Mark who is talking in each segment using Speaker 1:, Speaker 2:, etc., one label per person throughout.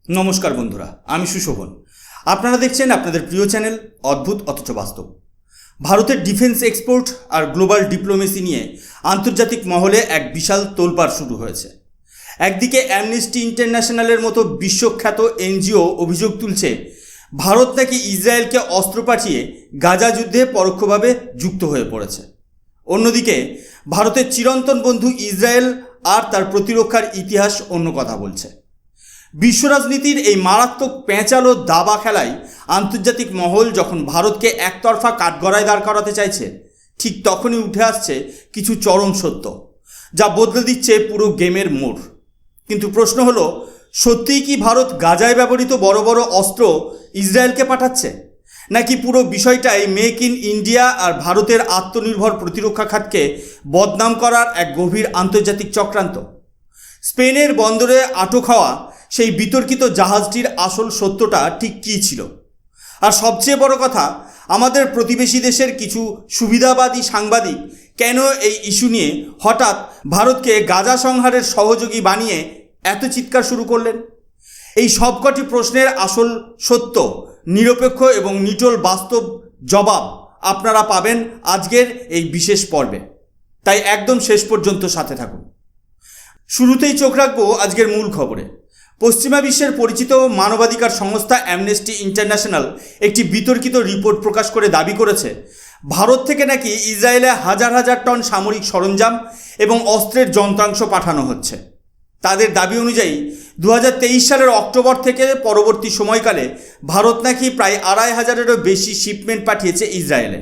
Speaker 1: নমস্কার বন্ধুরা, আমি সুশোভন। আপনারা দেখছেন আপনাদের প্রিয় চ্যানেল অদ্ভুত অথচ বাস্তব। ভারতের ডিফেন্স এক্সপোর্ট আর গ্লোবাল ডিপ্লোমেসি নিয়ে আন্তর্জাতিক মহলে এক বিশাল তোলপাড় শুরু হয়েছে। একদিকে অ্যামনেস্টি ইন্টারন্যাশনালের মতো বিশ্বখ্যাত এনজিও অভিযোগ তুলছে ভারত নাকি ইসরায়েলকে অস্ত্র পাঠিয়ে গাজা যুদ্ধে পরোক্ষভাবে যুক্ত হয়ে পড়েছে। অন্যদিকে ভারতের চিরন্তন বন্ধু ইসরায়েল আর তার প্রতিরক্ষার ইতিহাস অন্য কথা বলছে। বিশ্ব রাজনীতির এই মারাত্মক পেঁচালো দাবা খেলায় আন্তর্জাতিক মহল যখন ভারতকে একতরফা কাঠগড়ায় দাঁড় করাতে চাইছে, ঠিক তখনই উঠে আসছে কিছু চরম সত্য, যা বদলে দিচ্ছে পুরো গেমের মোড়। কিন্তু প্রশ্ন হলো, সত্যিই কি ভারত গাজায় ব্যবহৃত বড় বড় অস্ত্র ইসরায়েলকে পাঠাচ্ছে, নাকি পুরো বিষয়টাই মেক ইন ইন্ডিয়া আর ভারতের আত্মনির্ভর প্রতিরক্ষা খাতকে বদনাম করার এক গভীর আন্তর্জাতিক চক্রান্ত? স্পেনের বন্দরে আটক হওয়া সেই বিতর্কিত জাহাজটির আসল সত্যটা ঠিক কী ছিল? আর সবচেয়ে বড় কথা, আমাদের প্রতিবেশী দেশের কিছু সুবিধাবাদী সাংবাদিক কেন এই ইস্যু নিয়ে হঠাৎ ভারতকে গাজা সংহারের সহযোগী বানিয়ে এত চিৎকার শুরু করলেন? এই সবকটি প্রশ্নের আসল সত্য, নিরপেক্ষ এবং নিটোল বাস্তব জবাব আপনারা পাবেন আজকের এই বিশেষ পর্বে। তাই একদম শেষ পর্যন্ত সাথে থাকুন। শুরুতেই চোখ রাখবো আজকের মূল খবরে। পশ্চিমা বিশ্বের পরিচিত মানবাধিকার সংস্থা অ্যামনেস্টি ইন্টারন্যাশনাল একটি বিতর্কিত রিপোর্ট প্রকাশ করে দাবি করেছে, ভারত থেকে নাকি ইসরায়েলে হাজার হাজার টন সামরিক সরঞ্জাম এবং অস্ত্রের যন্ত্রাংশ পাঠানো হচ্ছে। তাদের দাবি অনুযায়ী 2023 সালের অক্টোবর থেকে পরবর্তী সময়কালে ভারত নাকি প্রায় 2500-এরও বেশি শিপমেন্ট পাঠিয়েছে ইসরায়েলে,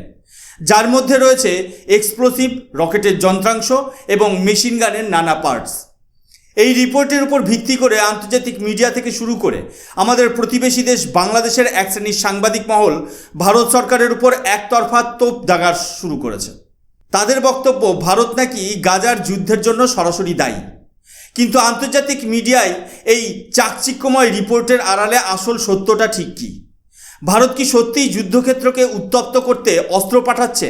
Speaker 1: যার মধ্যে রয়েছে এক্সপ্লোসিভ, রকেটের যন্ত্রাংশ এবং মেশিন গানের নানা পার্টস। এই রিপোর্টের উপর ভিত্তি করে আন্তর্জাতিক মিডিয়া থেকে শুরু করে আমাদের প্রতিবেশী দেশ বাংলাদেশের এক শ্রেণীর সাংবাদিক মহল ভারত সরকারের উপর একতরফা তোপ দাগা শুরু করেছে। তাদের বক্তব্য, ভারত নাকি গাজার যুদ্ধের জন্য সরাসরি দায়ী। কিন্তু আন্তর্জাতিক মিডিয়ায় এই চাকচিক্যময় রিপোর্টের আড়ালে আসল সত্যটা ঠিক কী? ভারত কি সত্যিই যুদ্ধক্ষেত্রকে উত্তপ্ত করতে অস্ত্র পাঠাচ্ছে,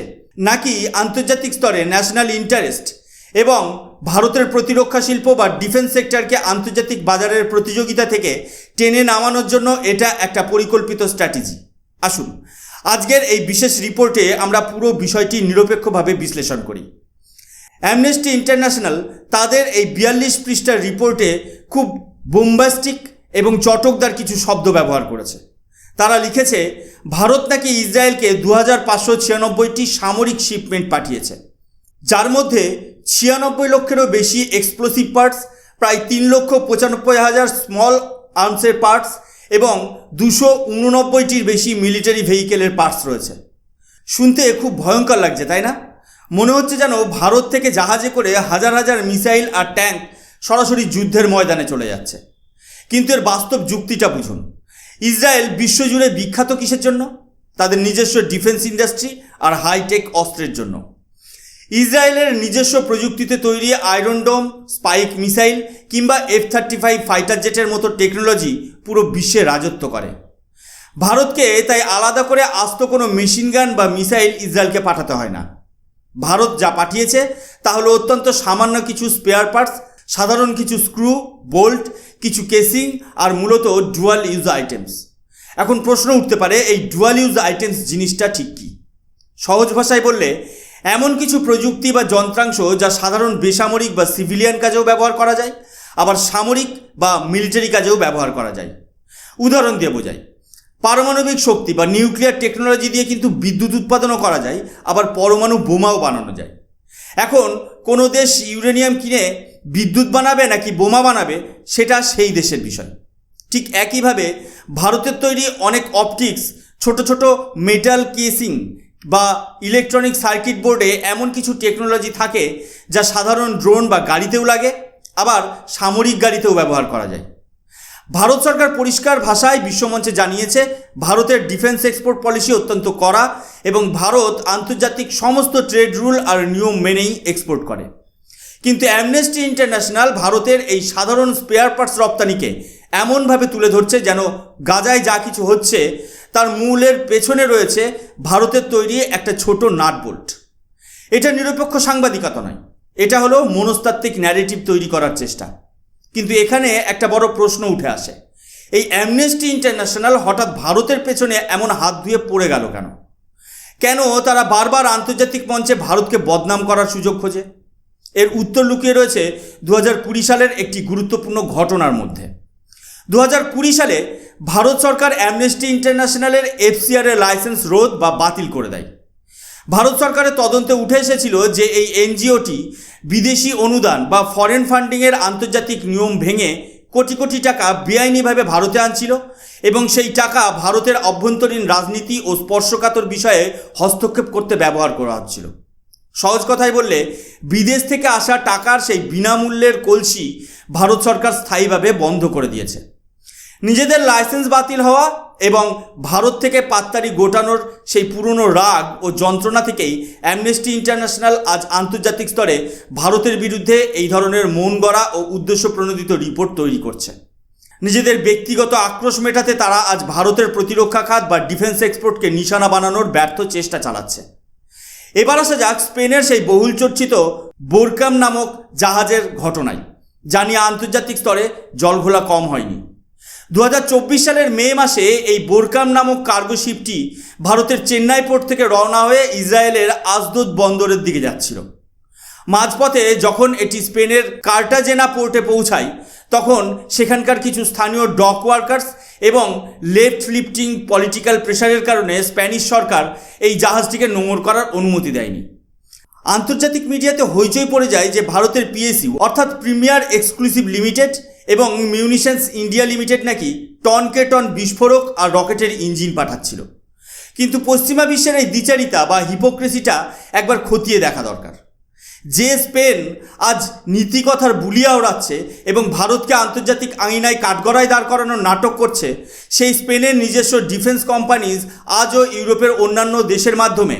Speaker 1: নাকি আন্তর্জাতিক স্তরে ন্যাশনাল ইন্টারেস্ট এবং ভারতের প্রতিরক্ষা শিল্প বা ডিফেন্স সেক্টরকে আন্তর্জাতিক বাজারের প্রতিযোগিতা থেকে টেনে নামানোর জন্য এটা একটা পরিকল্পিত স্ট্র্যাটেজি? আসুন আজকের এই বিশেষ রিপোর্টে আমরা পুরো বিষয়টি নিরপেক্ষভাবে বিশ্লেষণ করি। অ্যামনেস্টি ইন্টারন্যাশনাল তাদের এই 42 পৃষ্ঠার রিপোর্টে খুব বোম্বাস্টিক এবং চটকদার কিছু শব্দ ব্যবহার করেছে। তারা লিখেছে, ভারত নাকি ইসরায়েলকে 2596টি সামরিক শিপমেন্ট পাঠিয়েছে, যার মধ্যে 96 লক্ষেরও বেশি এক্সপ্লোসিভ পার্টস, প্রায় 3,95,000 স্মল আর্মসের পার্টস এবং 289টির বেশি মিলিটারি ভেহিকেলের পার্টস রয়েছে। শুনতে খুব ভয়ঙ্কর লাগছে, তাই না? মনে হচ্ছে যেন ভারত থেকে জাহাজে করে হাজার হাজার মিসাইল আর ট্যাঙ্ক সরাসরি যুদ্ধের ময়দানে চলে যাচ্ছে। কিন্তু এর বাস্তব যুক্তিটা বুঝুন। ইসরায়েল বিশ্বজুড়ে বিখ্যাত কিসের জন্য? তাদের নিজস্ব ডিফেন্স ইন্ডাস্ট্রি আর হাইটেক অস্ত্রের জন্য। ইসরায়েলের নিজস্ব প্রযুক্তিতে তৈরি আয়রন ডোম, স্পাইক মিসাইল কিংবা F-35 ফাইটার জেটের মতো টেকনোলজি পুরো বিশ্বে রাজত্ব করে। ভারতকে তাই আলাদা করে আস্ত কোনো মেশিন গান বা মিসাইল ইসরায়েলকে পাঠাতে হয় না। ভারত যা পাঠিয়েছে তা হলো অত্যন্ত সামান্য কিছু স্পেয়ার পার্টস, সাধারণ কিছু স্ক্রু, বোল্ট, কিছু কেসিং আর মূলত ডুয়াল ইউজ আইটেমস। এখন প্রশ্ন উঠতে পারে, এই ডুয়াল ইউজ আইটেমস জিনিসটা ঠিক কী? সহজ ভাষায় বললে, এমন কিছু প্রযুক্তি বা যন্ত্রাংশ যা সাধারণ বেসামরিক বা সিভিলিয়ান কাজেও ব্যবহার করা যায়, আবার সামরিক বা মিলিটারি কাজেও ব্যবহার করা যায়। উদাহরণ দিয়ে বোঝাই, পারমাণবিক শক্তি বা নিউক্লিয়ার টেকনোলজি দিয়ে কিন্তু বিদ্যুৎ উৎপাদনও করা যায়, আবার পরমাণু বোমাও বানানো যায়। এখন কোনো দেশ ইউরেনিয়াম কিনে বিদ্যুৎ বানাবে নাকি বোমা বানাবে, সেটা সেই দেশের বিষয়। ঠিক একইভাবে ভারতের তৈরি অনেক অপটিক্স, ছোট ছোট মেটাল কেসিং বা ইলেকট্রনিক সার্কিট বোর্ডে এমন কিছু টেকনোলজি থাকে যা সাধারণ ড্রোন বা গাড়িতেও লাগে, আবার সামরিক গাড়িতেও ব্যবহার করা যায়। ভারত সরকার পরিষ্কার ভাষায় বিশ্বমঞ্চে জানিয়েছে, ভারতের ডিফেন্স এক্সপোর্ট পলিসি অত্যন্ত কড়া এবং ভারত আন্তর্জাতিক সমস্ত ট্রেড রুল আর নিয়ম মেনেই এক্সপোর্ট করে। কিন্তু অ্যামনেস্টি ইন্টারন্যাশনাল ভারতের এই সাধারণ স্পেয়ার পার্টস রপ্তানিকে এমনভাবে তুলে ধরছে যেন গাজায় যা কিছু হচ্ছে তার মূলের পেছনে রয়েছে ভারতের তৈরি একটা ছোট নাট বোল্ট। এটা নিরপেক্ষ সাংবাদিকতা নয়, এটা হলো মনস্তাত্ত্বিক ন্যারেটিভ তৈরি করার চেষ্টা। কিন্তু এখানে একটা বড় প্রশ্ন উঠে আসে, এই অ্যামনেস্টি ইন্টারন্যাশনাল হঠাৎ ভারতের পেছনে এমন হাত ধুয়ে পড়ে গেল কেন? কেন তারা বারবার আন্তর্জাতিক মঞ্চে ভারতকে বদনাম করার সুযোগ খোঁজে? এর উত্তর লুকিয়ে রয়েছে 2020 সালের একটি গুরুত্বপূর্ণ ঘটনার মধ্যে। 2020 সালে ভারত সরকার অ্যামনেস্টি ইন্টারন্যাশনালের FCR এর লাইসেন্স রোধ বা বাতিল করে দেয়। ভারত সরকারের তদন্তে উঠে এসেছিল যে এই এনজিওটি বিদেশি অনুদান বা ফরেন ফান্ডিংয়ের আন্তর্জাতিক নিয়ম ভেঙে কোটি কোটি টাকা বেআইনিভাবে ভারতে আনছিল এবং সেই টাকা ভারতের অভ্যন্তরীণ রাজনীতি ও স্পর্শকাতর বিষয়ে হস্তক্ষেপ করতে ব্যবহার করা হচ্ছিল। সহজ কথায় বললে, বিদেশ থেকে আসা টাকার সেই বিনামূল্যের কলসি ভারত সরকার স্থায়ীভাবে বন্ধ করে দিয়েছে। নিজেদের লাইসেন্স বাতিল হওয়া এবং ভারত থেকে পাত্তারি গোটানোর সেই পুরনো রাগ ও যন্ত্রণা থেকেই অ্যামনেস্টি ইন্টারন্যাশনাল আজ আন্তর্জাতিক স্তরে ভারতের বিরুদ্ধে এই ধরনের মন গড়া ও উদ্দেশ্য প্রণোদিত রিপোর্ট তৈরি করছে। নিজেদের ব্যক্তিগত আক্রোশ মেটাতে তারা আজ ভারতের প্রতিরক্ষা খাত বা ডিফেন্স এক্সপোর্টকে নিশানা বানানোর ব্যর্থ চেষ্টা চালাচ্ছে। এবার আসা যাক স্পেনের সেই বহুল চর্চিত বোরকাম নামক জাহাজের ঘটনায়, যা নিয়ে আন্তর্জাতিক স্তরে জলঘোলা কম হয়নি। 2024 সালের মে মাসে এই বোরকাম নামক কার্গো শিপটি ভারতের চেন্নাই পোর্ট থেকে রওনা হয়ে ইসরায়েলের আসদোদ বন্দরের দিকে যাচ্ছিল। মাঝপথে যখন এটি স্পেনের কার্টাজেনা পোর্টে পৌঁছায়, তখন সেখানকার কিছু স্থানীয় ডক ওয়ার্কার্স এবং লেফট লিফটিং পলিটিক্যাল প্রেশারের কারণে স্প্যানিশ সরকার এই জাহাজটিকে নোঙর করার অনুমতি দেয়নি। আন্তর্জাতিক মিডিয়াতে হইচই পড়ে যায় যে ভারতের PSU অর্থাৎ প্রিমিয়ার এক্সক্লুসিভ লিমিটেড এবং মিউনিশনস ইন্ডিয়া লিমিটেড নাকি টনকে টন বিস্ফোরক আর রকেটের ইঞ্জিন পাঠাচ্ছিল। কিন্তু পশ্চিমা বিশ্বের এই দ্বিচারিতা বা হিপোক্রেসিটা একবার খতিয়ে দেখা দরকার। যে স্পেন আজ নীতিকথার বুলিয়া ওড়াচ্ছে এবং ভারতকে আন্তর্জাতিক আইনায় কাঠগড়ায় দাঁড় করানোর নাটক করছে, সেই স্পেনের নিজস্ব ডিফেন্স কোম্পানিজ আজও ইউরোপের অন্যান্য দেশের মাধ্যমে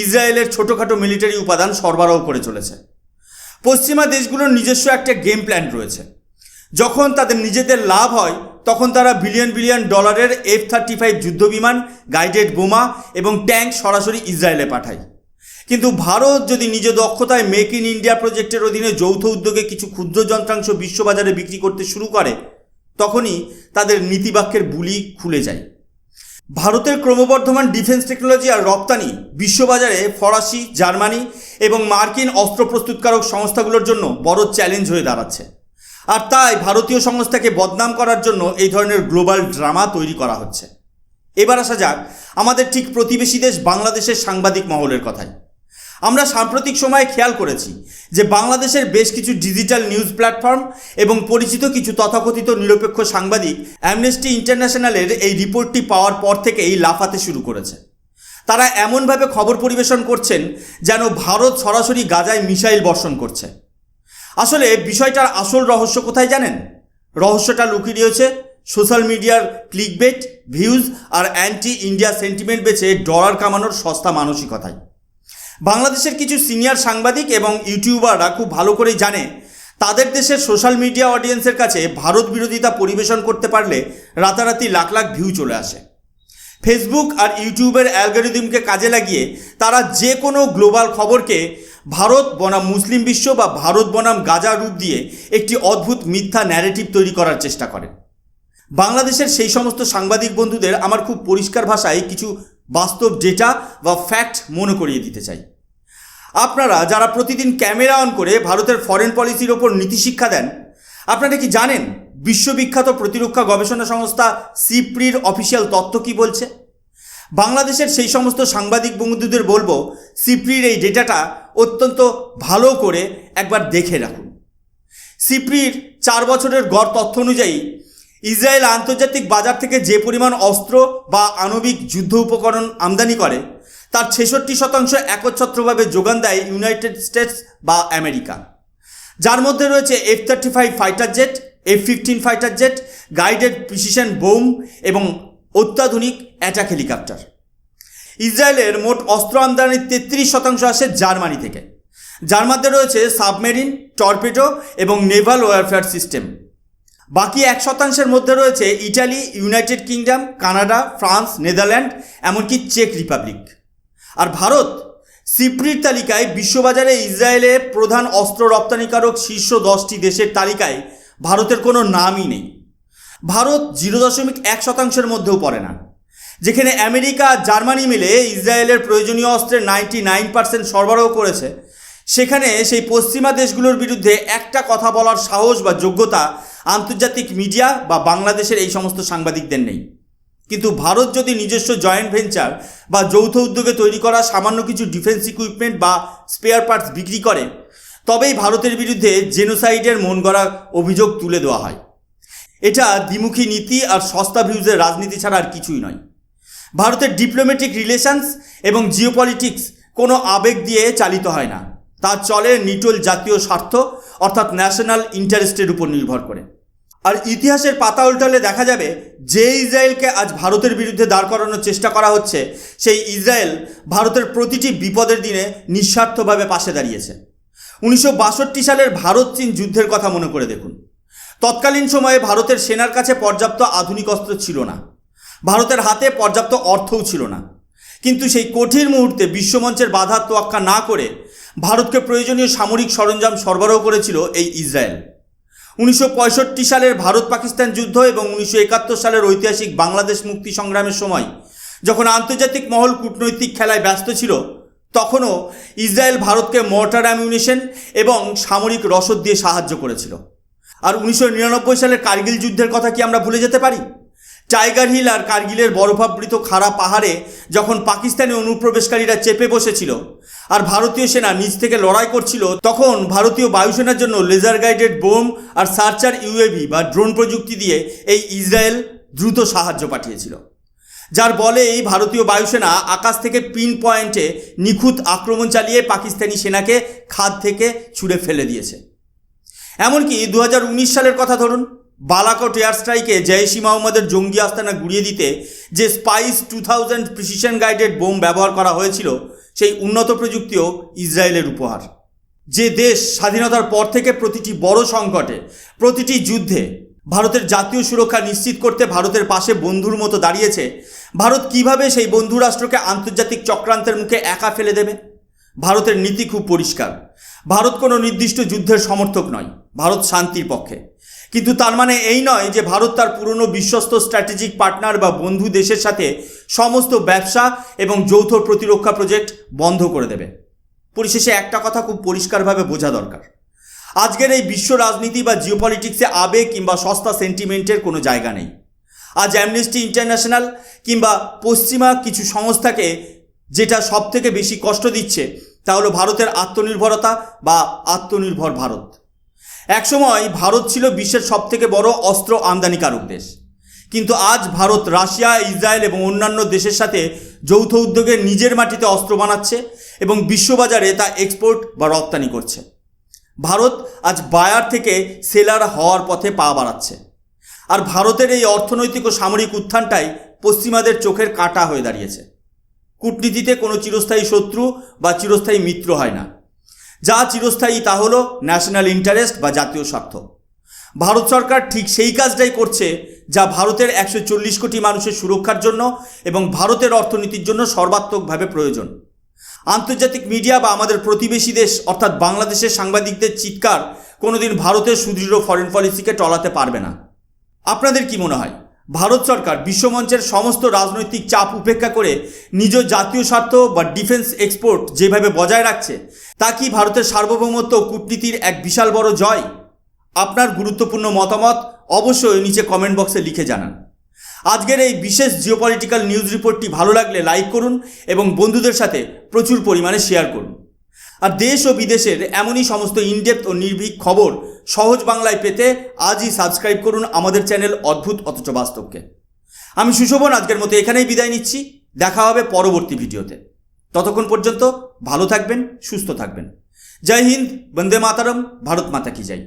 Speaker 1: ইসরায়েলের ছোটোখাটো মিলিটারি উপাদান সরবরাহ করে চলেছে। পশ্চিমা দেশগুলোর নিজস্ব একটা গেম প্ল্যান রয়েছে। যখন তাদের নিজেদের লাভ হয়, তখন তারা বিলিয়ন বিলিয়ন ডলারের F-35 যুদ্ধবিমান, গাইডেড বোমা এবং ট্যাঙ্ক সরাসরি ইসরায়েলে পাঠায়। কিন্তু ভারত যদি নিজ দক্ষতায় মেক ইন ইন্ডিয়া প্রজেক্টের অধীনে যৌথ উদ্যোগে কিছু ক্ষুদ্র যন্ত্রাংশ বিশ্ববাজারে বিক্রি করতে শুরু করে, তখনই তাদের নীতিবাক্যের বুলি খুলে যায়। ভারতের ক্রমবর্ধমান ডিফেন্স টেকনোলজি আর রপ্তানি বিশ্ববাজারে ফরাসি, জার্মানি এবং মার্কিন অস্ত্র প্রস্তুতকারক সংস্থাগুলোর জন্য বড় চ্যালেঞ্জ হয়ে দাঁড়াচ্ছে। আর তাই ভারতীয় সংস্থাকে বদনাম করার জন্য এই ধরনের গ্লোবাল ড্রামা তৈরি করা হচ্ছে। এবার আসা যাক আমাদের ঠিক প্রতিবেশী দেশ বাংলাদেশের সাংবাদিক মহলের কথায়। আমরা সাম্প্রতিক সময়ে খেয়াল করেছি যে বাংলাদেশের বেশ কিছু ডিজিটাল নিউজ প্ল্যাটফর্ম এবং পরিচিত কিছু তথাকথিত নিরপেক্ষ সাংবাদিক অ্যামনেস্টি ইন্টারন্যাশনালের এই রিপোর্টটি পাওয়ার পর থেকেই লাফাতে শুরু করেছে। তারা এমনভাবে খবর পরিবেশন করছেন যেন ভারত সরাসরি গাজায় মিসাইল বর্ষণ করছে। আসলে বিষয়টার আসল রহস্য কোথায় জানেন? রহস্যটা লুকিয়ে রয়েছে সোশ্যাল মিডিয়ার ক্লিকবেট, ভিউজ আর অ্যান্টি ইন্ডিয়া সেন্টিমেন্ট বেচে ডলার কামানোর সস্তা মানসিকতায়। বাংলাদেশের কিছু সিনিয়র সাংবাদিক এবং ইউটিউবাররা খুব ভালো করেই জানে তাদের দেশের সোশ্যাল মিডিয়া অডিয়েন্সের কাছে ভারত বিরোধিতা পরিবেশন করতে পারলে রাতারাতি লাখ লাখ ভিউ চলে আসে। ফেসবুক আর ইউটিউবের অ্যালগরিদমকে কাজে লাগিয়ে তারা যে কোনো গ্লোবাল খবরকে ভারত বনাম মুসলিম বিশ্ব বা ভারত বনাম গাজা রূপ দিয়ে একটি অদ্ভুত মিথ্যা ন্যারেটিভ তৈরি করার চেষ্টা করে। বাংলাদেশের সেই সমস্ত সাংবাদিক বন্ধুদের আমার খুব পরিষ্কার ভাষায় কিছু বাস্তব ডেটা বা ফ্যাক্ট মনে করিয়ে দিতে চাই। আপনারা যারা প্রতিদিন ক্যামেরা অন করে ভারতের ফরেন পলিসির ওপর নীতিশিক্ষা দেন, আপনারা কি জানেন বিশ্ববিখ্যাত প্রতিরক্ষা গবেষণা সংস্থা সিপ্রির অফিসিয়াল তথ্য কি বলছে? বাংলাদেশের সেই সমস্ত সাংবাদিক বন্ধুদের বলবো, সিপ্রির এই ডেটাটা অত্যন্ত ভালো করে একবার দেখে রাখুন। সিপ্রির 4 বছরের গড় তথ্য অনুযায়ী ইসরায়েল আন্তর্জাতিক বাজার থেকে যে পরিমাণ অস্ত্র বা আণবিক যুদ্ধ উপকরণ আমদানি করে, তার 66% একচ্ছত্রভাবে যোগান দেয় ইউনাইটেড স্টেটস বা আমেরিকা, যার মধ্যে রয়েছে F-35 fighter jet, F-15 fighter jet, guided precision bomb এবং অত্যাধুনিক অ্যাটাক হেলিকপ্টার। ইসরায়েলের মোট অস্ত্র আমদানির 33% আসে জার্মানি থেকে, যার মধ্যে রয়েছে সাবমেরিন, টর্পেডো এবং নেভাল ওয়ারফেয়ার সিস্টেম। বাকি 1% মধ্যে রয়েছে Italy, United kingdom, Canada, France, Netherland, এমনকি চেক রিপাবলিক। আর ভারত সিপ্রির তালিকায় বিশ্ববাজারে ইসরায়েলে প্রধান অস্ত্র রপ্তানিকারক শীর্ষ 10টি দেশের তালিকায় ভারতের কোনো নামই নেই। ভারত 0.1% মধ্যেও পড়ে না। যেখানে আমেরিকা আর জার্মানি মিলে ইসরায়েলের প্রয়োজনীয় অস্ত্রের 99% সরবরাহ করেছে, সেখানে সেই পশ্চিমা দেশগুলোর বিরুদ্ধে একটা কথা বলার সাহস বা যোগ্যতা আন্তর্জাতিক মিডিয়া বা বাংলাদেশের এই সমস্ত সাংবাদিকদের নেই। কিন্তু ভারত যদি নিজস্ব জয়েন্ট ভেঞ্চার বা যৌথ উদ্যোগে তৈরি করা সামান্য কিছু ডিফেন্স ইকুইপমেন্ট বা স্পেয়ার পার্টস বিক্রি করে, তবেই ভারতের বিরুদ্ধে জেনোসাইডের মন গড়া অভিযোগ তুলে দেওয়া হয়। এটা দ্বিমুখী নীতি আর সস্তা ভিউজের রাজনীতি ছাড়া আর কিছুই নয়। ভারতের ডিপ্লোম্যাটিক রিলেশনস এবং জিওপলিটিক্স কোনো আবেগ দিয়ে চালিত হয় না, তা চলে নিটোল জাতীয় স্বার্থ অর্থাৎ ন্যাশনাল ইন্টারেস্টের উপর নির্ভর করে। আর ইতিহাসের পাতা উল্টালে দেখা যাবে যে ইসরায়েলকে আজ ভারতের বিরুদ্ধে দাঁড় করানোর চেষ্টা করা হচ্ছে, সেই ইসরায়েল ভারতের প্রতিটি বিপদের দিনে নিঃস্বার্থভাবে পাশে দাঁড়িয়েছে। 1962 সালের ভারত চীন যুদ্ধের কথা মনে করে দেখুন। তৎকালীন সময়ে ভারতের সেনার কাছে পর্যাপ্ত আধুনিক অস্ত্র ছিল না, ভারতের হাতে পর্যাপ্ত অর্থও ছিল না। কিন্তু সেই কঠিন মুহূর্তে বিশ্বমঞ্চের বাধার তোয়াক্কা না করে ভারতকে প্রয়োজনীয় সামরিক সরঞ্জাম সরবরাহ করেছিল এই ইসরায়েল। 1965 সালের ভারত পাকিস্তান যুদ্ধ এবং 1971 সালের ঐতিহাসিক বাংলাদেশ মুক্তি সংগ্রামের সময় যখন আন্তর্জাতিক মহল কূটনৈতিক খেলায় ব্যস্ত ছিল, তখনও ইসরায়েল ভারতকে মর্টার অ্যামিউনিশন এবং সামরিক রসদ দিয়ে সাহায্য করেছিল। আর 1999 সালের কার্গিল যুদ্ধের কথা কি আমরা ভুলে যেতে পারি? টাইগার হিল আর কার্গিলের বরফাবৃত খাড়া পাহাড়ে যখন পাকিস্তানি অনুপ্রবেশকারীরা চেপে বসেছিল আর ভারতীয় সেনা নিচ থেকে লড়াই করছিল, তখন ভারতীয় বায়ুসেনার জন্য লেজার গাইডেড বোম আর সার্চার ইউএভি বা ড্রোন প্রযুক্তি দিয়ে এই ইসরায়েল দ্রুত সাহায্য পাঠিয়েছিল, যার বলে এই ভারতীয় বায়ুসেনা আকাশ থেকে পিন পয়েন্টে নিখুঁত আক্রমণ চালিয়ে পাকিস্তানি সেনাকে খাদ থেকে ছুঁড়ে ফেলে দিয়েছে। এমনকি 2019 সালের কথা ধরুন, বালাকোট এয়ার স্ট্রাইকে জৈশ ই মহম্মদের জঙ্গি আস্তানা গুড়িয়ে দিতে যে স্পাইস 2000 প্রিসিশন গাইডেড বোম ব্যবহার করা হয়েছিল, সেই উন্নত প্রযুক্তিও ইসরায়েলের উপহার। যে দেশ স্বাধীনতার পর থেকে প্রতিটি বড় সংকটে, প্রতিটি যুদ্ধে ভারতের জাতীয় সুরক্ষা নিশ্চিত করতে ভারতের পাশে বন্ধুর মতো দাঁড়িয়েছে, ভারত কিভাবে সেই বন্ধু রাষ্ট্রকে আন্তর্জাতিক চক্রান্তের মুখে একা ফেলে দেবে? ভারতের নীতি খুব পরিষ্কার। ভারত কোনো নির্দিষ্ট যুদ্ধের সমর্থক নয়, ভারত শান্তির পক্ষে। কিন্তু তার মানে এই নয় যে ভারত তার পুরনো বিশ্বস্ত স্ট্র্যাটেজিক পার্টনার বা বন্ধু দেশের সাথে সমস্ত ব্যবসা এবং যৌথ প্রতিরক্ষা প্রজেক্ট বন্ধ করে দেবে। পরিশেষে একটা কথা খুব পরিষ্কারভাবে বোঝা দরকার, আজকের এই বিশ্ব রাজনীতি বা জিওপলিটিক্সে আবেগ কিংবা সস্তা সেন্টিমেন্টের কোনো জায়গা নেই। আজ অ্যামনেস্টি ইন্টারন্যাশনাল কিংবা পশ্চিমা কিছু সংস্থাকে যেটা সবথেকে বেশি কষ্ট দিচ্ছে, তা হলো ভারতের আত্মনির্ভরতা বা আত্মনির্ভর ভারত। একসময় ভারত ছিল বিশ্বের সবথেকে বড় অস্ত্র আমদানিকারক দেশ, কিন্তু আজ ভারত রাশিয়া, ইসরায়েল এবং অন্যান্য দেশের সাথে যৌথ উদ্যোগে নিজের মাটিতে অস্ত্র বানাচ্ছে এবং বিশ্ববাজারে তা এক্সপোর্ট বা রপ্তানি করছে। ভারত আজ বায়ার থেকে সেলার হওয়ার পথে পা বাড়াচ্ছে। আর ভারতের এই অর্থনৈতিক ও সামরিক উত্থানটাই পশ্চিমাদের চোখের কাঁটা হয়ে দাঁড়িয়েছে। কূটনীতিতে কোনো চিরস্থায়ী শত্রু বা চিরস্থায়ী মিত্র হয় না, যা চিরস্থায়ী তা হলো ন্যাশনাল ইন্টারেস্ট বা জাতীয় স্বার্থ। ভারত সরকার ঠিক সেই কাজটাই করছে যা ভারতের 140 কোটি মানুষের সুরক্ষার জন্য এবং ভারতের অর্থনীতির জন্য সর্বাত্মকভাবে প্রয়োজন। আন্তর্জাতিক মিডিয়া বা আমাদের প্রতিবেশী দেশ অর্থাৎ বাংলাদেশের সাংবাদিকদের চিৎকার কোনোদিন ভারতের সুদৃঢ় ফরেন পলিসিকে টলাতে পারবে না। আপনাদের কি মনে হয়, ভারত সরকার বিশ্বমঞ্চের সমস্ত রাজনৈতিক চাপ উপেক্ষা করে নিজ জাতীয় স্বার্থ বা ডিফেন্স এক্সপোর্ট যেভাবে বজায় রাখছে, তা কি ভারতের সার্বভৌমত্ব কূটনীতির এক বিশাল বড় জয়? আপনার গুরুত্বপূর্ণ মতামত অবশ্যই নিচে কমেন্ট বক্সে লিখে জানান। আজকের এই বিশেষ জিওপলিটিক্যাল নিউজ রিপোর্টটি ভালো লাগলে লাইক করুন এবং বন্ধুদের সাথে প্রচুর পরিমাণে শেয়ার করুন। আর দেশ ও বিদেশের এমনই সমস্ত ইনডেপথ ও নির্ভীক খবর সহজ বাংলায় পেতে আজই সাবস্ক্রাইব করুন আমাদের চ্যানেল অদ্ভুত অথচ বাস্তবকে। আমি সুশোভন আজকের মতো এখানেই বিদায় নিচ্ছি। দেখা হবে পরবর্তী ভিডিওতে। ততক্ষণ পর্যন্ত ভালো থাকবেন, সুস্থ থাকবেন। জয় হিন্দ, বন্দে মাতরম, ভারত মাতা কি জয়।